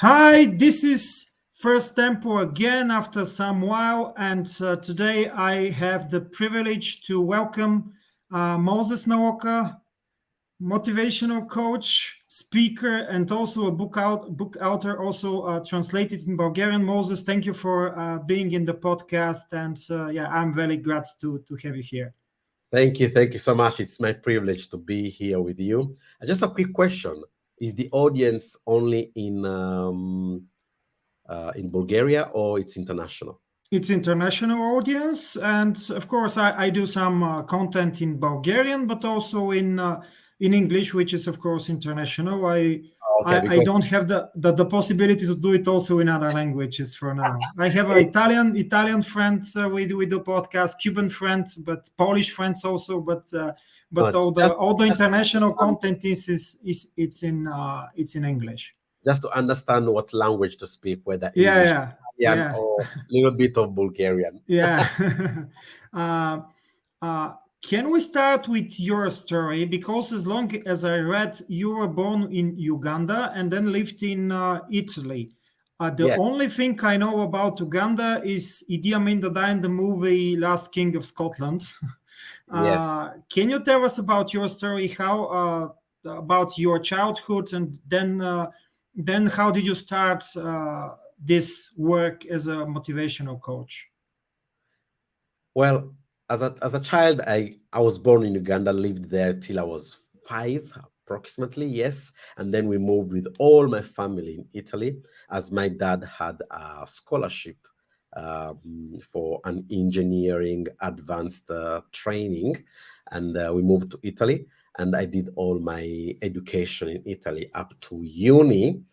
Hi, this is First Tempo again after some while, and today I have the privilege to welcome Moses Nalocca, motivational coach, speaker, and also a book author, also translated in Bulgarian. Moses, thank you for being in the podcast, and I'm very glad to have you here. Thank you so much. It's my privilege to be here with you. Just a quick question: is the audience only in Bulgaria or it's international? It's international audience, and of course I do some content in Bulgarian, but also in English, which is of course international. I Okay, I because don't have the possibility to do it also in other languages for now. I have an Italian friend we do podcast, Cuban friend, but Polish friends also. But all the international content is it's in English. just to understand what language to speak, whether Yeah, English, yeah, Italian, yeah. or a little bit of Bulgarian. Yeah. uh, can we start with your story? Because as long as I read, you were born in Uganda and then lived in Italy. The Yes, only thing I know about Uganda is Idi Amin Dada in the movie Last King of Scotland. yes. Can you tell us about your story? How about your childhood, and then how did you start this work as a motivational coach? Well, as a child, I was born in Uganda, lived there till I was 5, approximately, yes. And then we moved with all my family in Italy, as my dad had a scholarship for an engineering advanced training, and we moved to Italy. And I did all my education in Italy up to uni.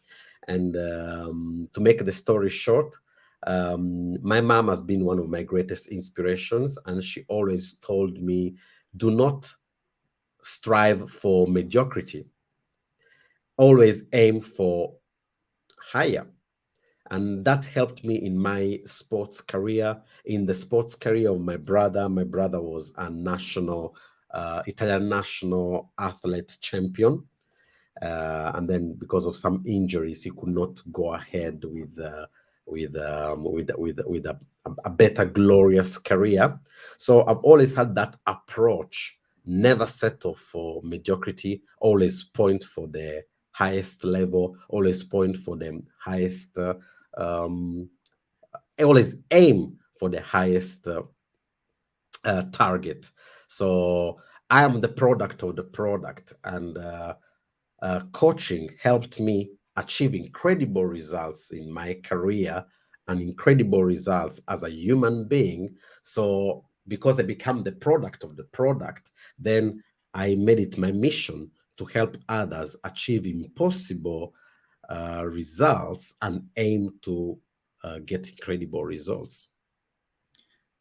And to make the story short, my mom has been one of my greatest inspirations, and she always told me, do not strive for mediocrity, always aim for higher. And that helped me in my sports career, in the sports career of my brother. My brother was a Italian national athlete champion. And then because of some injuries, he could not go ahead with a better glorious career. So I've always had that approach: never settle for mediocrity, always point for the highest level, always point for the highest, um, always aim for the highest target. So I am the product of the product, and coaching helped me achieve incredible results in my career and incredible results as a human being. So, because I become the product of the product, then I made it my mission to help others achieve impossible results and aim to get incredible results.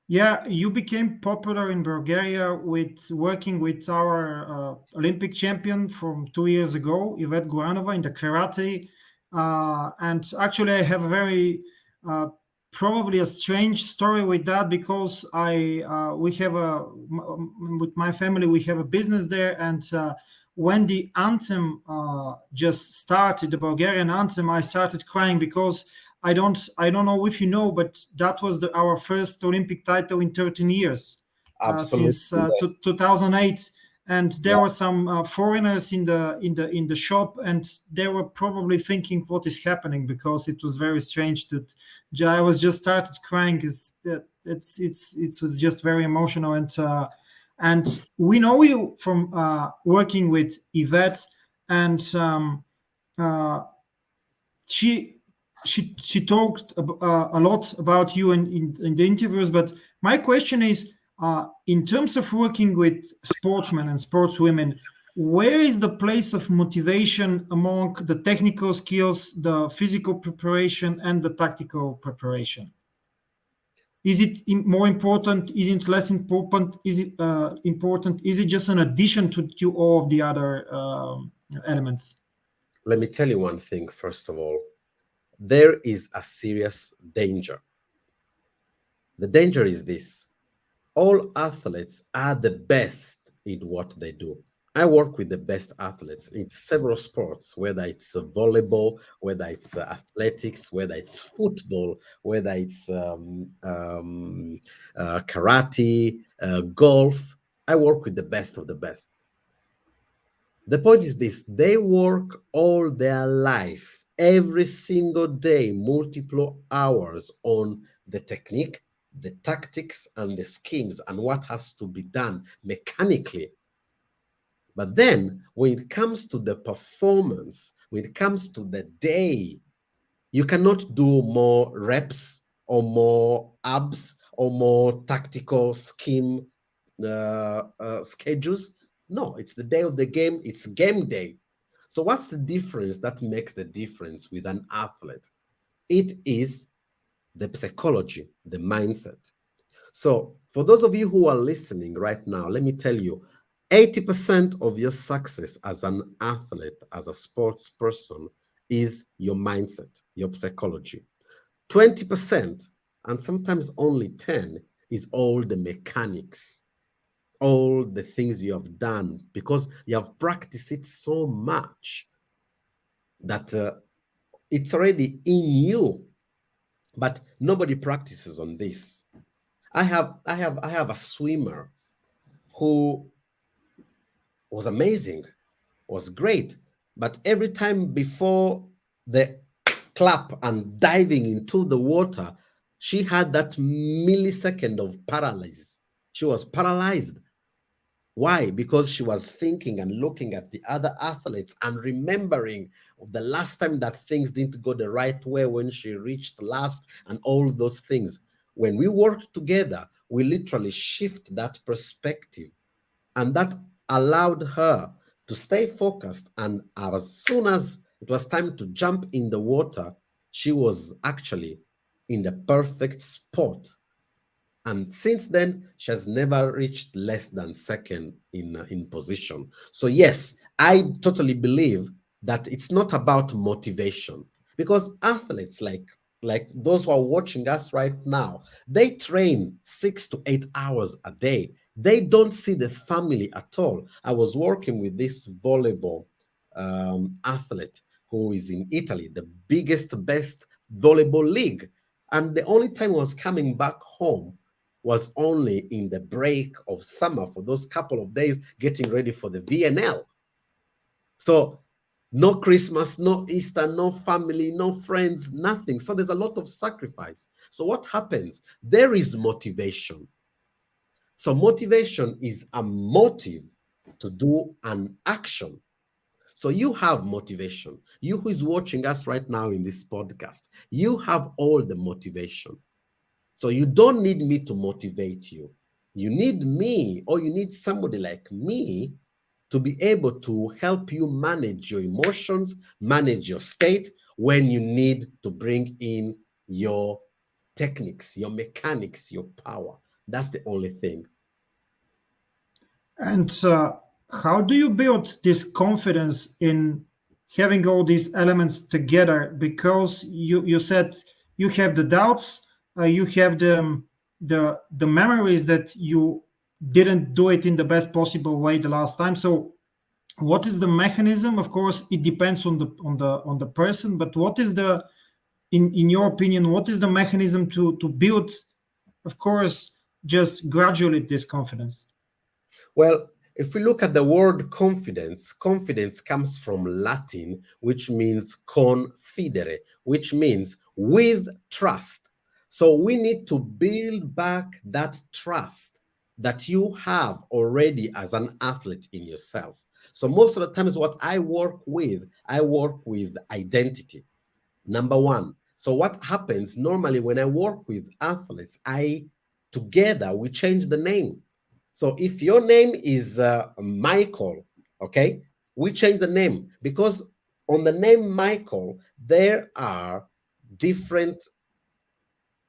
Yeah, you became popular in Bulgaria with working with our Olympic champion from 2 years ago, Ivet Goranova, in the karate. And actually, I have a very probably a strange story with that, because I we have with my family we have a business there, and when the anthem just started, the Bulgarian anthem, I started crying because I don't know if you know, but that was our first Olympic title in 13 years, since Absolutely. 2008. And there Yeah. were some foreigners in the shop, and they were probably thinking what is happening, because it was very strange that I was just started crying. Is that it was just very emotional, and we know you from working with Yvette, and uh, she she talked a lot about you in the interviews. But my question is, in terms of working with sportsmen and sportswomen, where is the place of motivation among the technical skills, the physical preparation, and the tactical preparation? Is it more important? Is it less important? Is it important? Is it just an addition to all of the other elements? Let me tell you one thing, first of all. There is a serious danger. The danger is this: all athletes are the best in what they do. I work with the best athletes in several sports, whether it's volleyball, whether it's athletics, whether it's football, whether it's karate, golf. I work with the best of the best. The point is this: they work all their life, every single day, multiple hours on the technique, the tactics, and the schemes, and what has to be done mechanically. But then when it comes to the performance, when it comes to the day, you cannot do more reps or more abs or more tactical scheme schedules. No, it's the day of the game, it's game day. So, what's the difference that makes the difference with an athlete? It is the psychology, the mindset. So, for those of you who are listening right now, let me tell you 80% of your success as an athlete, as a sports person, is your mindset, your psychology. 20%, and sometimes only 10, is all the mechanics, all the things you have done because you have practiced it so much that it's already in you. But nobody practices on this. I have a swimmer who was amazing, was great, but every time before the clap and diving into the water, she had that millisecond of paralysis. She was paralyzed. Why? Because she was thinking and looking at the other athletes and remembering the last time that things didn't go the right way when she reached last and all those things. When we worked together, we literally shift that perspective, and that allowed her to stay focused. And as soon as it was time to jump in the water, she was actually in the perfect spot, and since then she has never reached less than second in position. So yes, I totally believe that it's not about motivation, because athletes like those who are watching us right now, they train 6 to 8 hours a day. They don't see the family at all. I was working with this volleyball athlete who is in Italy, the biggest, best volleyball league, and the only time he was coming back home was only in the break of summer for those couple of days getting ready for the VNL. So no Christmas, no Easter, no family, no friends, nothing. So there's a lot of sacrifice. So what happens? There is motivation. So motivation is a motive to do an action. So you have motivation. You who is watching us right now in this podcast, you have all the motivation. So you don't need me to motivate you. You need me, or you need somebody like me to be able to help you manage your emotions, manage your state when you need to bring in your techniques, your mechanics, your power. That's the only thing. And how do you build this confidence in having all these elements together? Because you said you have the doubts, you have the memories that you didn't do it in the best possible way the last time. So what is the mechanism? Of course, it depends on the person, but what is the in your opinion, what is the mechanism to build, of course, just gradually this confidence? Well, if we look at the word confidence, confidence comes from Latin, which means confidere, which means with trust. So we need to build back that trust that you have already as an athlete in yourself. So most of the times, what I work with identity. Number one. So what happens normally when I work with athletes, I together we change the name. So if your name is Michael, okay, we change the name because on the name Michael, there are different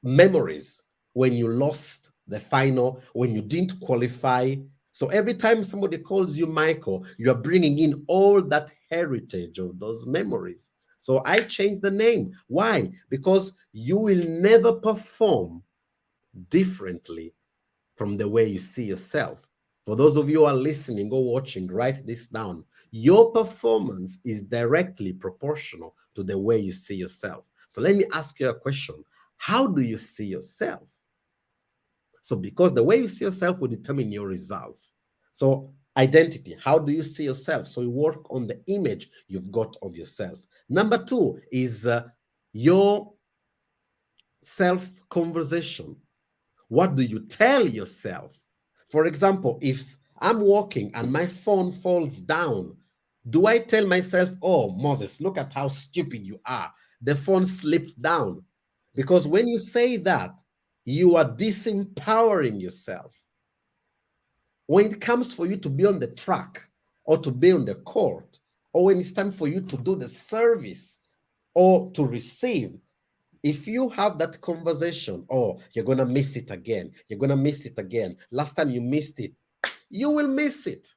memories when you lost the final, when you didn't qualify. So every time somebody calls you Michael, you are bringing in all that heritage of those memories. So I changed the name. Why? Because you will never perform differently from the way you see yourself. For those of you who are listening or watching, write this down. Your performance is directly proportional to the way you see yourself. So let me ask you a question. How do you see yourself? So because the way you see yourself will determine your results. So identity, how do you see yourself? So you work on the image you've got of yourself. Number two is your self-conversation. What do you tell yourself? For example, if I'm walking and my phone falls down, do I tell myself, oh, Moses, look at how stupid you are? The phone slipped down. Because when you say that, you are disempowering yourself. When it comes for you to be on the track or to be on the court, or when it's time for you to do the service or to receive, if you have that conversation, oh, you're going to miss it again, you're going to miss it again. Last time you missed it, you will miss it.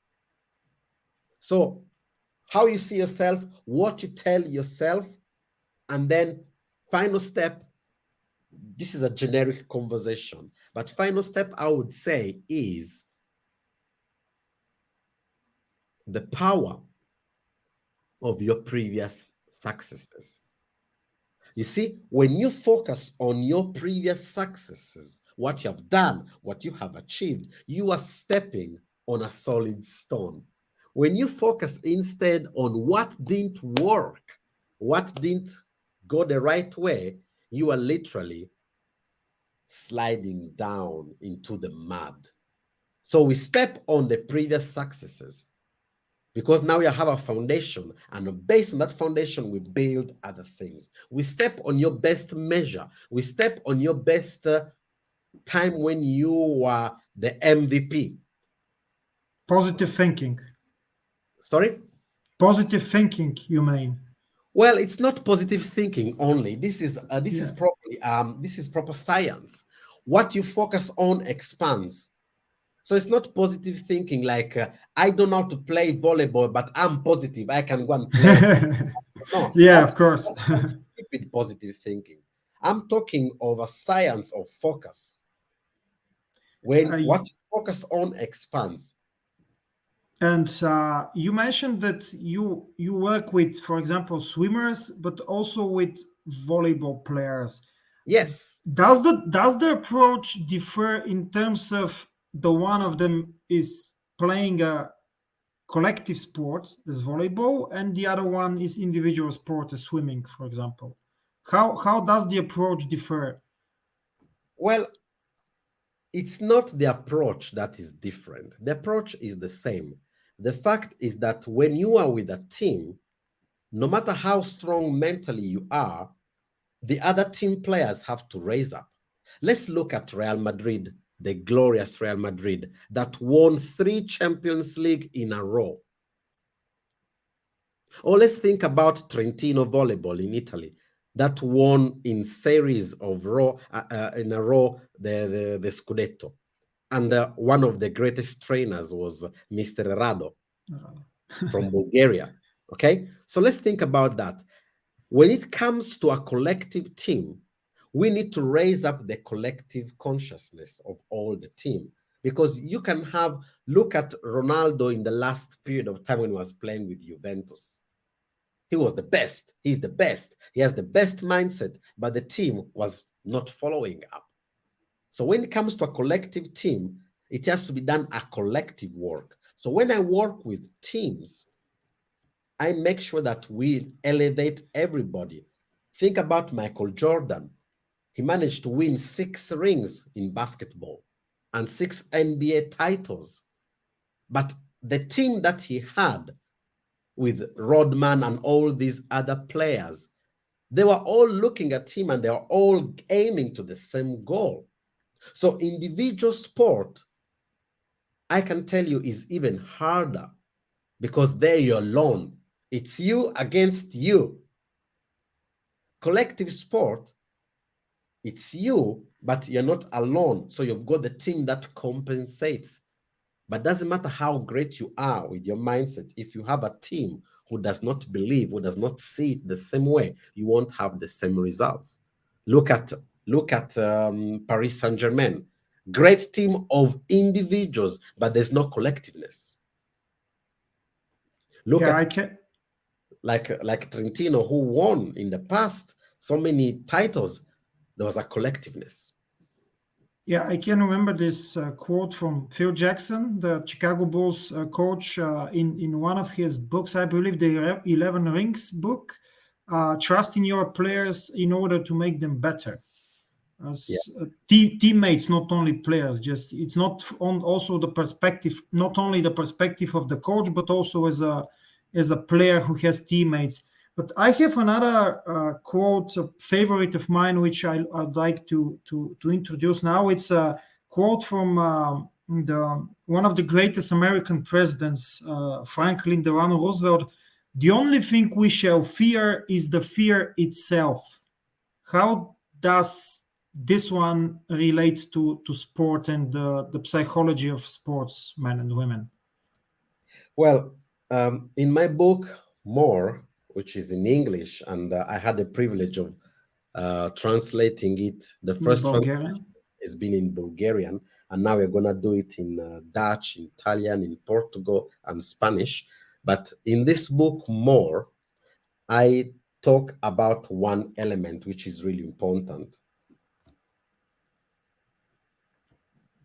So how you see yourself, what you tell yourself, and then final step, this is a generic conversation, but final step I would say is the power of your previous successes. You see, when you focus on your previous successes, what you have done, what you have achieved, you are stepping on a solid stone. When you focus instead on what didn't work, what didn't go the right way, you are literally sliding down into the mud. So we step on the previous successes because now we have a foundation, and based on that foundation, we build other things. We step on your best measure. We step on your best time when you were the MVP. Positive thinking. Sorry? Positive thinking, you mean? Well, it's not positive thinking only. This is proper science. What you focus on expands. So it's not positive thinking like I don't know how to play volleyball, but I'm positive. I can go and play. No, Yeah, of course. that's stupid positive thinking. I'm talking of a science of focus. When I, what you focus on expands. and you mentioned that you work with, for example, swimmers, but also with volleyball players. Yes. Does the approach differ in terms of the one of them is playing a collective sport as volleyball, and the other one is individual sport as swimming, for example? How does the approach differ? Well, it's not the approach that is different. The approach is the same. The fact is that when you are with a team, no matter how strong mentally you are, the other team players have to raise up. Let's look at Real Madrid, the glorious Real Madrid that won 3 Champions League in a row. Or let's think about Trentino Volleyball in Italy that won in series of in a row the Scudetto. And one of the greatest trainers was Mr. Rado from Bulgaria. Okay, so let's think about that. When it comes to a collective team, we need to raise up the collective consciousness of all the team. Because you can look at Ronaldo in the last period of time when he was playing with Juventus. He was the best. He's the best. He has the best mindset, but the team was not following up. So when it comes to a collective team, it has to be done a collective work. So when I work with teams, I make sure that we elevate everybody. Think about Michael Jordan. He managed to win 6 rings in basketball and 6 NBA titles. But the team that he had with Rodman and all these other players, they were all looking at him and they were all aiming to the same goal. So individual sport, I can tell you, is even harder because there you're alone. It's you against you. Collective sport, it's you, but you're not alone. So you've got the team that compensates. But doesn't matter how great you are with your mindset, if you have a team who does not believe, who does not see it the same way, you won't have the same results. Look at Paris Saint-Germain. Great team of individuals, but there's no collectiveness. Look Yeah, I at can. like Trentino, who won in the past so many titles. There was a collectiveness. Yeah, I can remember this quote from Phil Jackson, the Chicago Bulls coach, in one of his books, I believe the 11 Rings book. Trust in your players in order to make them better. Yeah. As teammates, not only players. Just it's not on also the perspective, not only the perspective of the coach, but also as a player who has teammates. But I have another quote, a favorite of mine, which I'd like to introduce now. It's a quote from the one of the greatest American presidents, Franklin Delano Roosevelt. The only thing we shall fear is the fear itself. How does this one relate to sport and the psychology of sports, men and women? Well, in my book, More, which is in English, and I had the privilege of translating it. The In first translation Bulgarian? has been in Bulgarian, and now we're going to do it in Dutch, in Italian, in Portugal, and Spanish. But in this book, More, I talk about one element which is really important.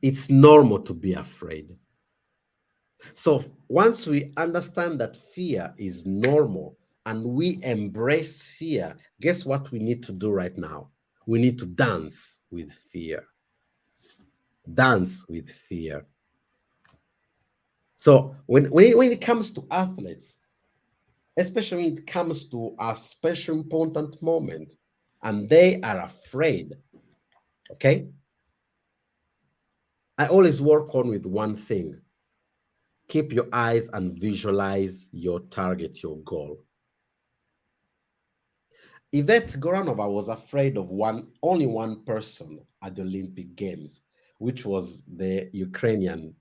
It's normal to be afraid. So once we understand that fear is normal and we embrace fear, guess what we need to do right now? We need to dance with fear. Dance with fear. So when it comes to athletes, especially when it comes to a special important moment, and they are afraid, okay? I always work on with one thing. Keep your eyes and visualize your target, your goal. Ivet Goranova was afraid of only one person at the Olympic Games, which was the Ukrainian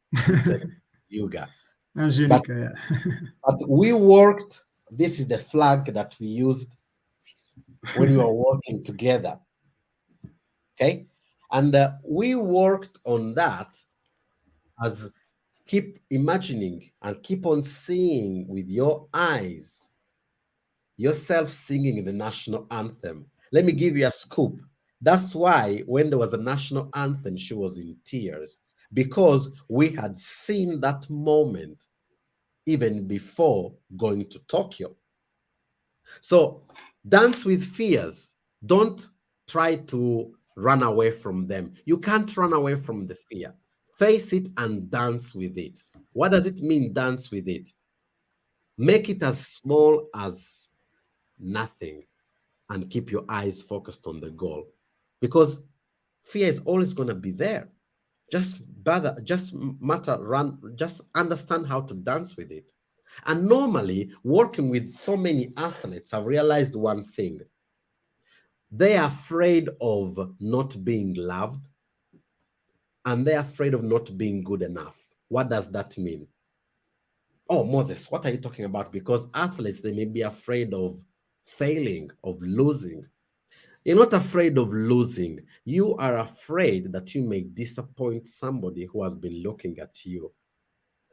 Yuga. But, Angelica, yeah. but we worked, this is the flag that we used when we were working together. Okay. And we worked on that as keep imagining and keep on seeing with your eyes yourself singing the national anthem. Let me give you a scoop. That's why when there was a national anthem, she was in tears because we had seen that moment even before going to Tokyo. So dance with fears. Don't try to run away from them. You can't run away from the fear. Face it and dance with it. What does it mean, dance with it? Make it as small as nothing and keep your eyes focused on the goal, because fear is always going to be there. Just understand how to dance with it. And normally, working with so many athletes, I've realized one thing. They are afraid of not being loved, and they're afraid of not being good enough. What does that mean? Oh, Moses, what are you talking about? Because athletes, they may be afraid of failing, of losing. You're not afraid of losing. You are afraid that you may disappoint somebody who has been looking at you.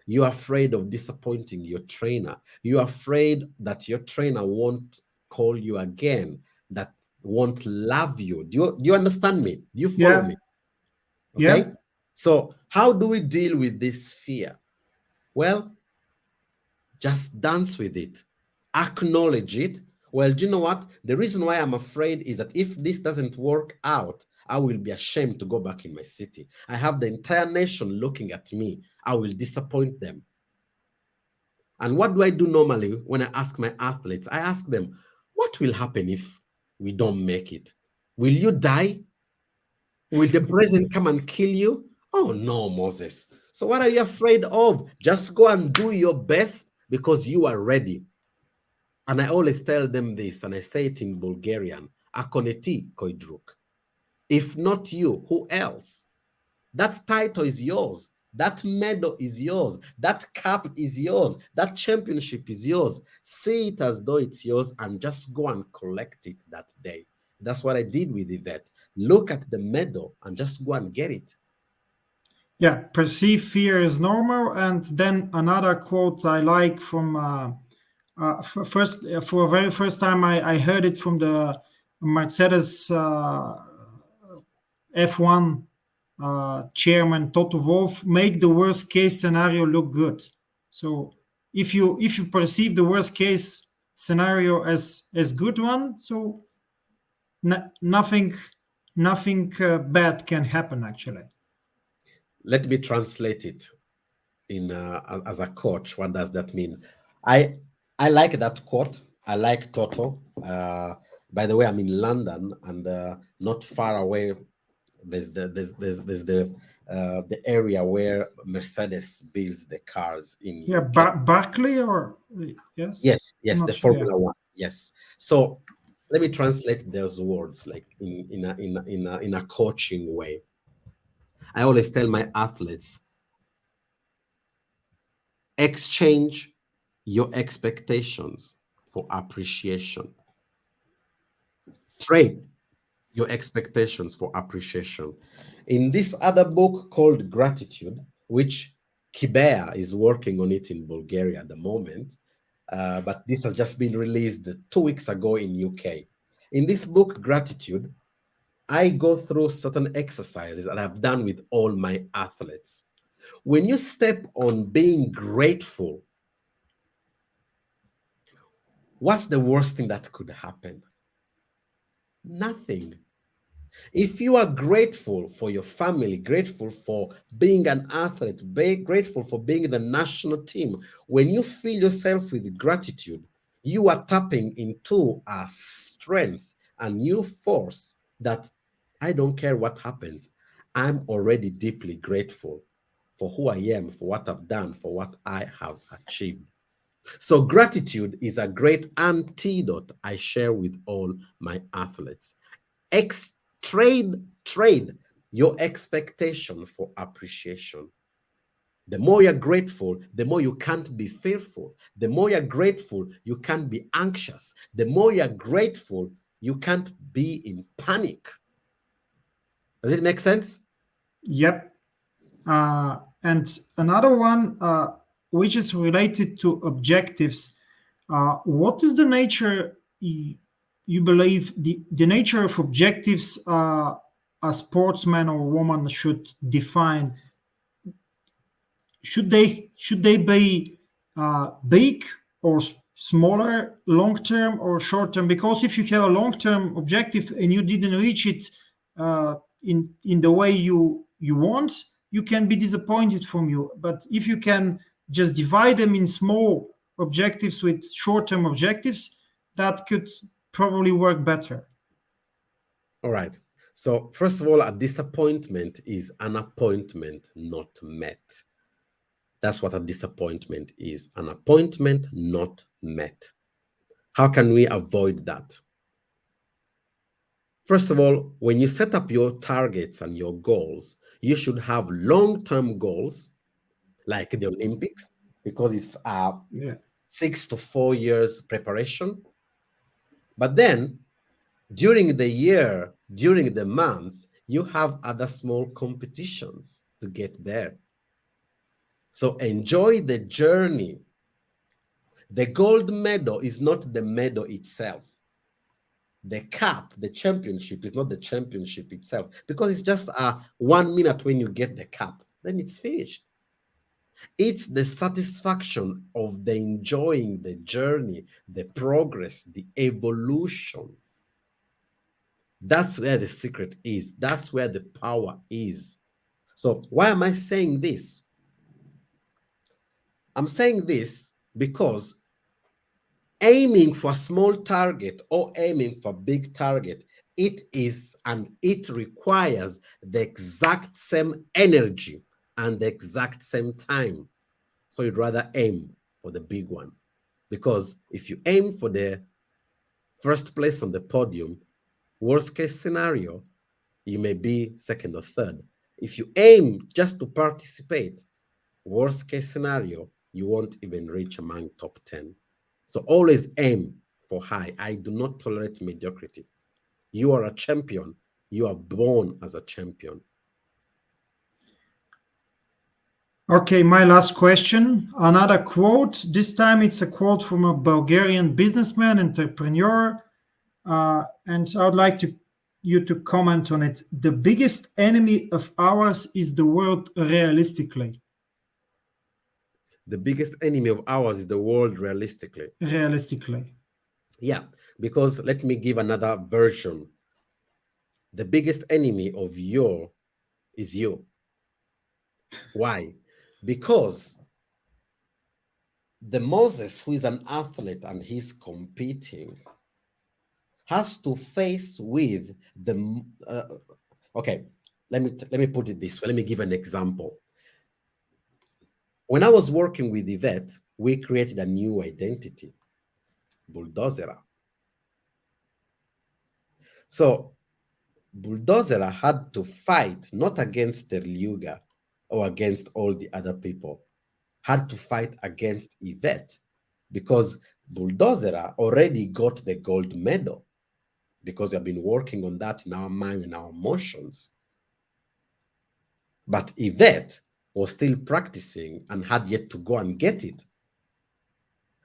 You're afraid of disappointing your trainer. You're afraid that your trainer won't call you again, that won't love you. Do you understand me? Do you follow Yeah, me? yeah, Okay. So, how do we deal with this fear? Well, just dance with it, acknowledge it. Well, do you know what? The reason why I'm afraid is that if this doesn't work out, I will be ashamed to go back in my city. I have the entire nation looking at me. I will disappoint them. And what do I do normally when I ask my athletes? I ask them, what will happen if we don't make it? Will you die? Will the president come and kill you? Oh, no, Moses. So what are you afraid of? Just go and do your best because you are ready. And I always tell them this, and I say it in Bulgarian, Akoneti koidruk. If not you, who else? That title is yours. That medal is yours. That cup is yours. That championship is yours. See it as though it's yours and just go and collect it that day. That's what I did with Yvette. Look at the medal and just go and get it. Yeah, perceived fear is normal. And then another quote I like from first for a very first time I heard it from the Mercedes F1 chairman Toto Wolff: make the worst case scenario look good. So if you perceive the worst case scenario as good one, so nothing bad can happen actually. Let me translate it in as a coach. What does that mean? I I like that quote. I like Toto. By the way, I'm in London, and not far away there's the area where Mercedes builds the cars in Yeah, UK. Barclay or yes, Yes, I'm yes, not the sure. Yeah. Formula One. Yes. So let me translate those words like in a coaching way. I always tell my athletes, exchange your expectations for appreciation. Trade your expectations for appreciation. In this other book called Gratitude, which Kibea is working on it in Bulgaria at the moment, but this has just been released 2 weeks ago in UK. In this book, Gratitude, I go through certain exercises that I've done with all my athletes. When you step on being grateful, what's the worst thing that could happen? Nothing. If you are grateful for your family, grateful for being an athlete, be grateful for being in the national team, when you fill yourself with gratitude, you are tapping into a strength, a new force that I don't care what happens. I'm already deeply grateful for who I am, for what I've done, for what I have achieved. So, gratitude is a great antidote I share with all my athletes. Ex trade your expectation for appreciation. The more you're grateful, the more you can't be fearful. The more you're grateful, you can't be anxious. The more you're grateful, you can't be in panic. Does it make sense? Yep. And another one, which is related to objectives. What is the nature, you believe, the nature of objectives a sportsman or woman should define? Should they be big or smaller, long term or short term? Because if you have a long term objective and you didn't reach it in the way you want, you can be disappointed from you. But if you can just divide them in small objectives with short term objectives, that could probably work better. All right. So, first of all, a disappointment is an appointment not met. That's what a disappointment is, an appointment not met. How can we avoid that? First of all, when you set up your targets and your goals, you should have long term goals like the Olympics, because it's a Yeah. 6 to 4 years preparation. But then during the year, during the months, you have other small competitions to get there. So enjoy the journey. The gold medal is not the medal itself. The cup, the championship, is not the championship itself, because it's just a 1 minute when you get the cup, then it's finished. It's the satisfaction of the enjoying the journey, the progress, the evolution. That's where the secret is. That's where the power is. So, why am I saying this? I'm saying this because aiming for a small target or aiming for a big target, it is and it requires the exact same energy and the exact same time. So you'd rather aim for the big one, because if you aim for the first place on the podium, worst case scenario, you may be second or third. If you aim just to participate, worst case scenario, you won't even reach among top 10. So always aim for high. I do not tolerate mediocrity. You are a champion. You are born as a champion. Okay, my last question. Another quote. This time it's a quote from a Bulgarian businessman, entrepreneur, and I would like you to comment on it. The biggest enemy of ours is the world realistically. The biggest enemy of ours is the world realistically. Realistically. Yeah, because let me give another version. The biggest enemy of you is you. Why? Because the Moses, who is an athlete and he's competing, has to face with the okay. Let me put it this way. Let me give an example. When I was working with Ivet, we created a new identity, Bulldozer. So Bulldozer had to fight not against Terliuga or against all the other people, had to fight against Ivet because Bulldozer already got the gold medal because we have been working on that in our mind and our emotions. But Ivet was still practicing and had yet to go and get it.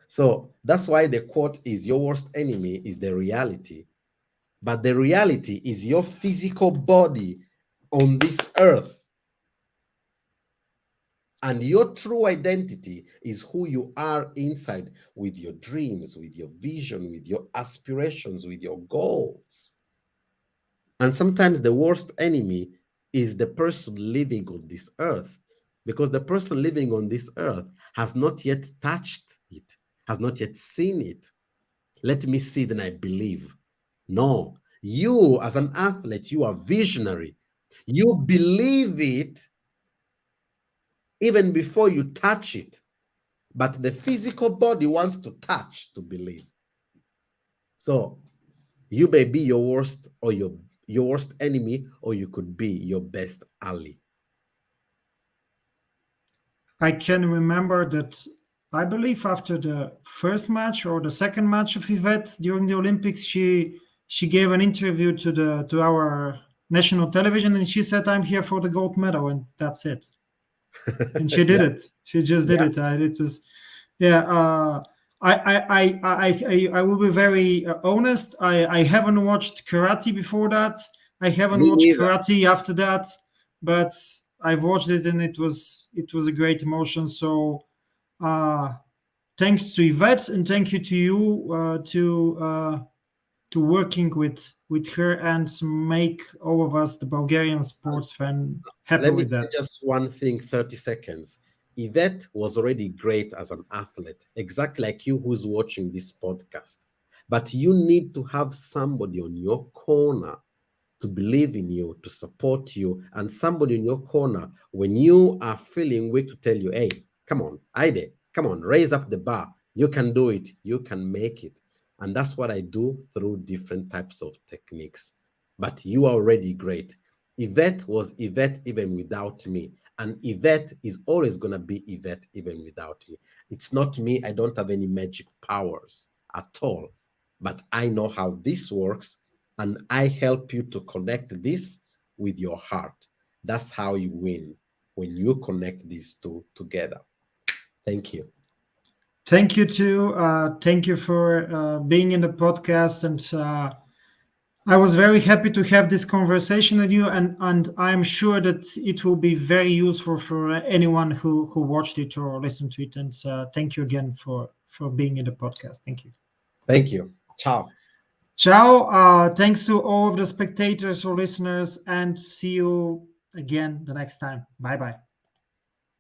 So that's why the quote is your worst enemy is the reality. But the reality is your physical body on this earth. And your true identity is who you are inside with your dreams, with your vision, with your aspirations, with your goals. And sometimes the worst enemy is the person living on this earth, because the person living on this earth has not yet touched it, has not yet seen it. Let me see, then I believe. No, you as an athlete, you are visionary. You believe it even before you touch it. But the physical body wants to touch to believe. So you may be your worst or your worst enemy, or you could be your best ally. I can remember that I believe after the first match or the second match of Yvette during the Olympics, she gave an interview to our national television, and she said, "I'm here for the gold medal," and that's it. And she did Yeah, it. She just did yeah. it. It was, yeah. I will be very honest. I haven't watched karate before that. I haven't Me watched neither. karate after that, but I've watched it and it was a great emotion. So uh, thanks to Yvette and thank you to you to working with her and make all of us the Bulgarian sports fan happy Let me with say that. just one thing, 30 seconds. Yvette was already great as an athlete, exactly like you who's watching this podcast. But you need to have somebody on your corner to believe in you, to support you, and somebody in your corner when you are feeling weak to tell you, hey, come on, Ide, come on, raise up the bar. You can do it. You can make it. And that's what I do through different types of techniques. But you are already great. Yvette was Yvette even without me. And Yvette is always going to be Yvette even without me. It's not me. I don't have any magic powers at all. But I know how this works, and I help you to connect this with your heart. That's how you win, when you connect these two together. Thank you. Thank you too. Thank you for being in the podcast, and I was very happy to have this conversation with you, and I'm sure that it will be very useful for anyone who watched it or listened to it. And thank you again for being in the podcast. Thank you. Thank you. Ciao. Ciao. Thanks to all of the spectators or listeners, and see you again the next time. Bye bye.